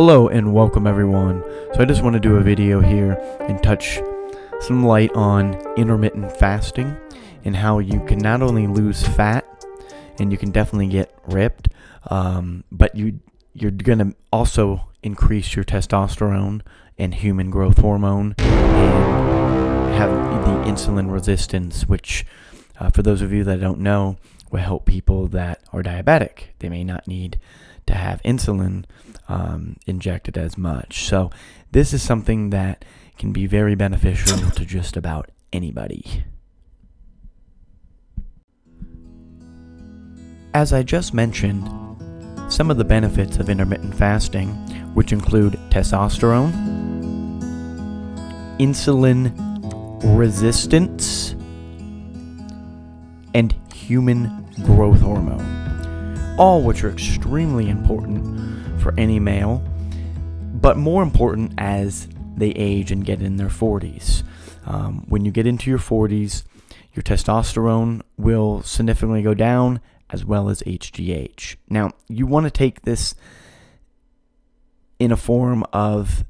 Hello and welcome everyone. So I just want to do a video here and touch some light on intermittent fasting and how you can not only lose fat and you can definitely get ripped, but you're going to also increase your testosterone and human growth hormone and have the insulin resistance, which for those of you that don't know, will help people that are diabetic. They may not need to have insulin injected as much. So this is something that can be very beneficial to just about anybody. As I just mentioned, some of the benefits of intermittent fasting, which include testosterone, insulin resistance, and human growth hormone, all which are extremely important for any male, but more important as they age and get in their 40s. When you get into your 40s, your testosterone will significantly go down, as well as HGH. Now, you want to take this in a form of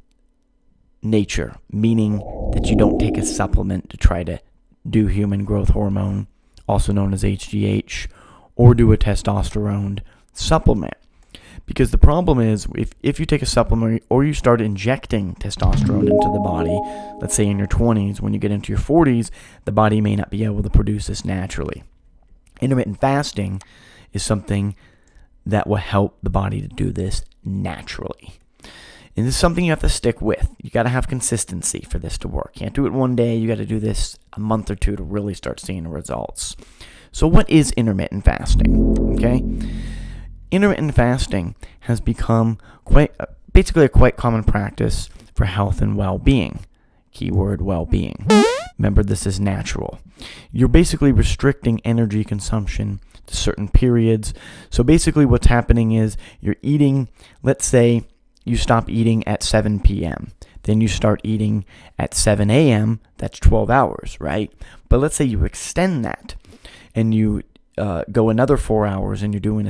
nature, meaning that you don't take a supplement to try to do human growth hormone, also known as HGH, or do a testosterone supplement. Because the problem is, if you take a supplement or you start injecting testosterone into the body, let's say in your 20s, when you get into your 40s, the body may not be able to produce this naturally. Intermittent fasting is something that will help the body to do this naturally. And this is something you have to stick with. You got to have consistency for this to work. Can't do it one day. You got to do this a month or two to really start seeing the results. So what is intermittent fasting? Okay? Intermittent fasting has become basically a quite common practice for health and well-being. Keyword well-being. Remember, this is natural. You're basically restricting energy consumption to certain periods. So basically what's happening is you're eating, let's say you stop eating at 7 p.m. Then you start eating at 7 a.m. That's 12 hours, right? But let's say you extend that and you go another 4 hours and you're doing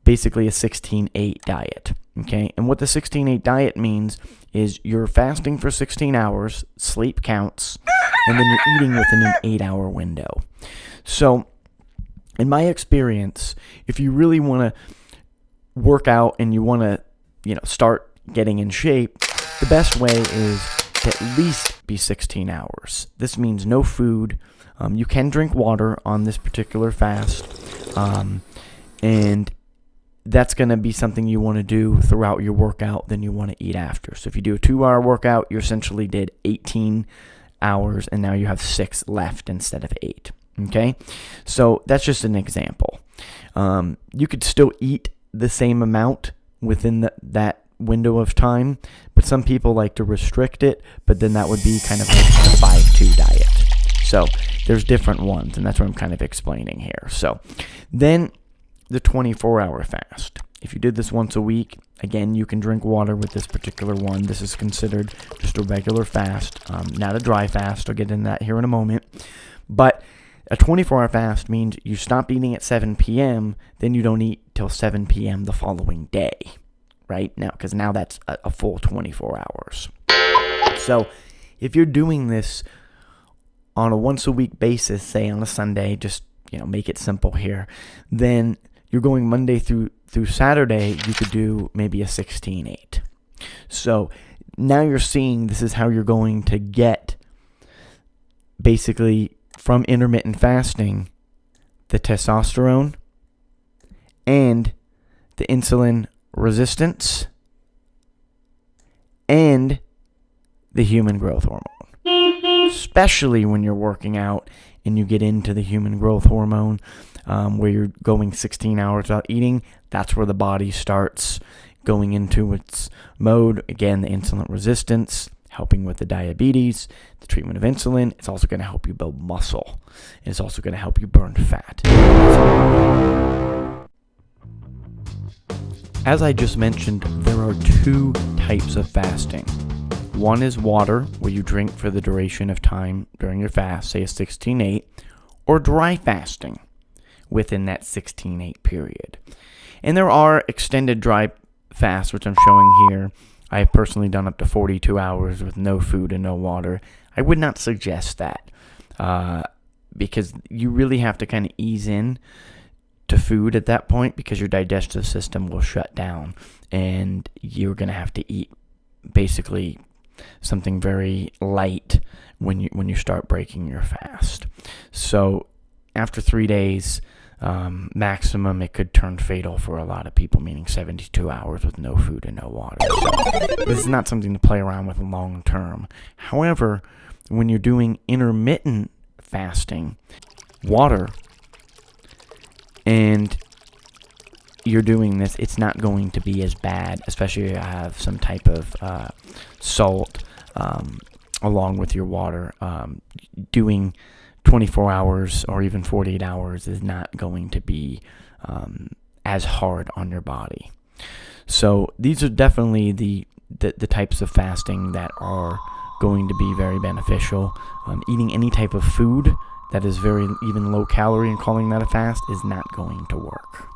basically a 16-8 diet, okay? And what the 16-8 diet means is you're fasting for 16 hours, sleep counts, and then you're eating within an 8-hour window. So in my experience, if you really want to work out and you want to, start getting in shape, the best way is to at least be 16 hours. This means no food. You can drink water on this particular fast, and that's going to be something you want to do throughout your workout, then you want to eat after. So if you do a 2-hour workout, you essentially did 18 hours, and now you have 6 left instead of 8. Okay? So that's just an example. You could still eat the same amount within that window of time, but some people like to restrict it, but then that would be kind of like a 5-2 diet. So there's different ones, and that's what I'm kind of explaining here. So then the 24-hour fast. If you did this once a week, again, you can drink water with this particular one. This is considered just a regular fast, not a dry fast. I'll get into that here in a moment. But a 24-hour fast means you stop eating at 7 p.m., then you don't eat till 7 p.m. the following day, right? Now, because now that's a full 24 hours. So if you're doing this on a once-a-week basis, say on a Sunday, just make it simple here, then you're going Monday through Saturday, you could do maybe a 16-8. So now you're seeing this is how you're going to get basically from intermittent fasting the testosterone and the insulin resistance and the human growth hormone. Especially when you're working out and you get into the human growth hormone, where you're going 16 hours without eating, that's where the body starts going into its mode. Again, the insulin resistance, helping with the diabetes, the treatment of insulin. It's also going to help you build muscle. And it's also going to help you burn fat. As I just mentioned, there are 2 types of fasting. One is water, where you drink for the duration of time during your fast, say a 16-8, or dry fasting within that 16-8 period. And there are extended dry fast, which I'm showing here, I've personally done up to 42 hours with no food and no water. I would not suggest that because you really have to kind of ease in to food at that point, because your digestive system will shut down and you're going to have to eat basically something very light when you start breaking your fast. So after 3 days maximum, it could turn fatal for a lot of people, meaning 72 hours with no food and no water. So this is not something to play around with long term. However, when you're doing intermittent fasting, water, and you're doing this, it's not going to be as bad, especially if you have some type of salt along with your water. Doing 24 hours or even 48 hours is not going to be as hard on your body. So these are definitely the types of fasting that are going to be very beneficial. Eating any type of food that is very even low calorie and calling that a fast is not going to work.